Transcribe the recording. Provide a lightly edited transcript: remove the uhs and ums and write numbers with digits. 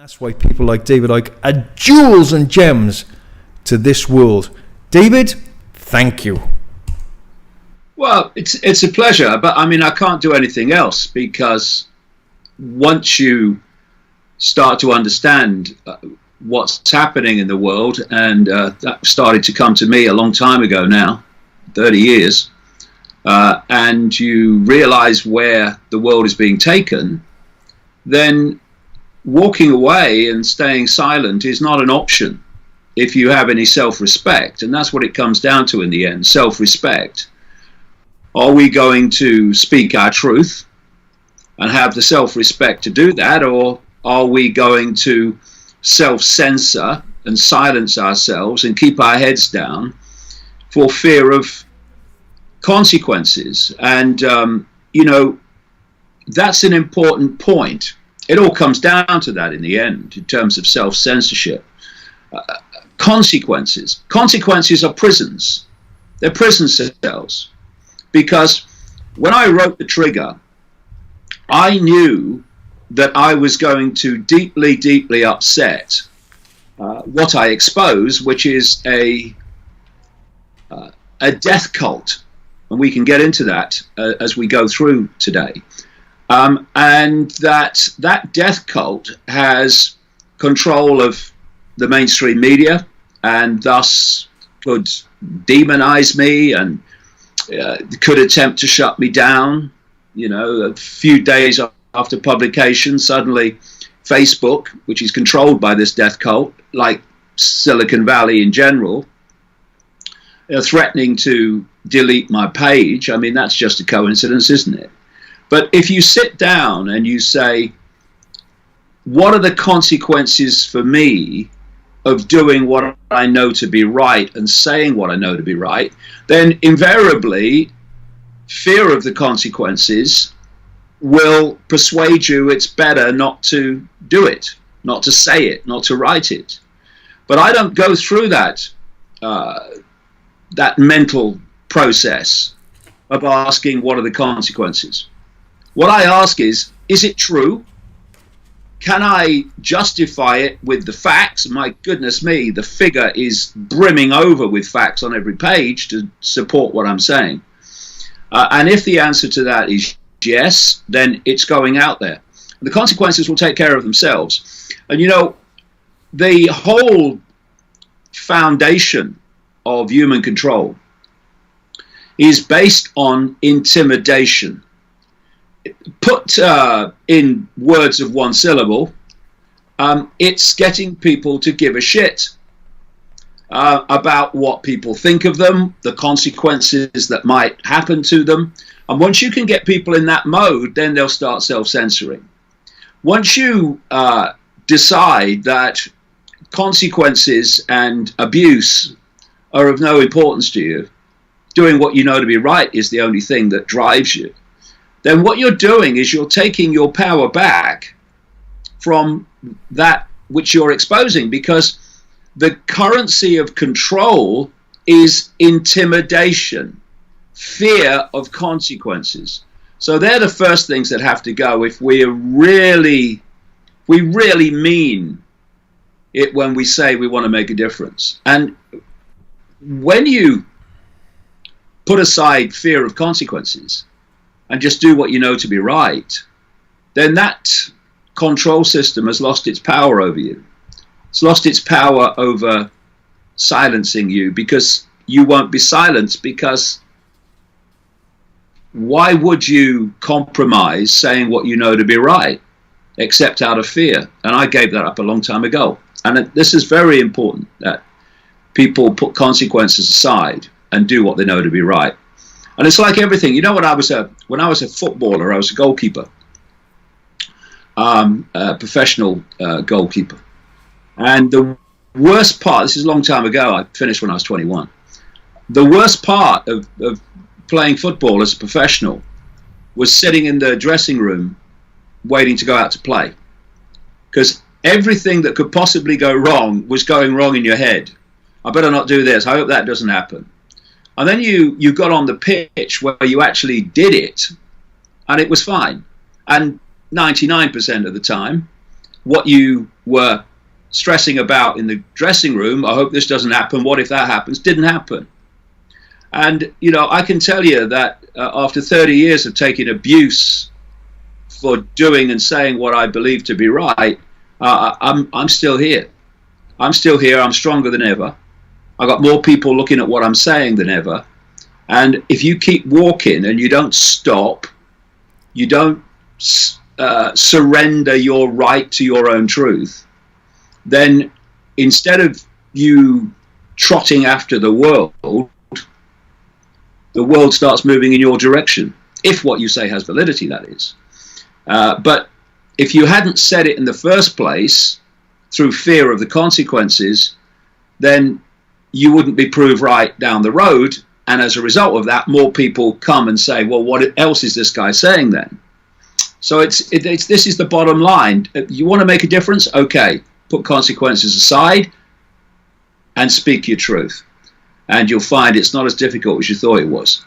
That's why people like David Icke are jewels and gems to this world. David, thank you. Well, it's a pleasure, but I mean, I can't do anything else, because once you start to understand what's happening in the world, and that started to come to me a long time ago now, 30 years, and you realize where the world is being taken, then walking away and staying silent is not an option if you have any self-respect. And that's what it comes down to in the end, self-respect. Are we going to speak our truth and have the self-respect to do that, or are we going to self-censor and silence ourselves and keep our heads down for fear of consequences? And, that's an important point. It all comes down to that in the end, in terms of self-censorship. Consequences. Consequences are prisons. They're prison cells. Because when I wrote The Trigger, I knew that I was going to deeply, deeply upset what I expose, which is a death cult. And we can get into that as we go through today. And that death cult has control of the mainstream media, and thus could demonize me and could attempt to shut me down. A few days after publication, suddenly Facebook, which is controlled by this death cult, like Silicon Valley in general, threatening to delete my page. I mean, that's just a coincidence, isn't it? But if you sit down and you say, what are the consequences for me of doing what I know to be right and saying what I know to be right, then invariably fear of the consequences will persuade you it's better not to do it, not to say it, not to write it. But I don't go through that mental process of asking what are the consequences. What I ask is it true? Can I justify it with the facts? My goodness me, the figure is brimming over with facts on every page to support what I'm saying. And if the answer to that is yes, then it's going out there. The consequences will take care of themselves. And the whole foundation of human control is based on intimidation. Put in words of one syllable, it's getting people to give a shit about what people think of them, the consequences that might happen to them. And once you can get people in that mode, then they'll start self-censoring. Once you decide that consequences and abuse are of no importance to you, doing what you know to be right is the only thing that drives you, then what you're doing is you're taking your power back from that which you're exposing, because the currency of control is intimidation, fear of consequences. So they're the first things that have to go if we really mean it when we say we want to make a difference. And when you put aside fear of consequences and just do what you know to be right, then that control system has lost its power over you. It's lost its power over silencing you, because you won't be silenced, because why would you compromise saying what you know to be right, except out of fear? And I gave that up a long time ago. And this is very important, that people put consequences aside and do what they know to be right. And it's like everything. When I was a footballer, I was a goalkeeper, a professional goalkeeper. And the worst part, this is a long time ago, I finished when I was 21. The worst part of playing football as a professional was sitting in the dressing room waiting to go out to play. Because everything that could possibly go wrong was going wrong in your head. I better not do this. I hope that doesn't happen. And then you got on the pitch where you actually did it, and it was fine. And 99% of the time, what you were stressing about in the dressing room, I hope this doesn't happen, what if that happens, didn't happen. And, you know, I can tell you that after 30 years of taking abuse for doing and saying what I believe to be right, I'm still here. I'm still here. I'm stronger than ever. I've got more people looking at what I'm saying than ever. And if you keep walking and you don't stop, you don't surrender your right to your own truth, then instead of you trotting after the world starts moving in your direction, if what you say has validity, that is. But if you hadn't said it in the first place through fear of the consequences, then you wouldn't be proved right down the road. And as a result of that, more people come and say, well, what else is this guy saying then? So this is the bottom line. You want to make a difference? Okay, put consequences aside and speak your truth. And you'll find it's not as difficult as you thought it was.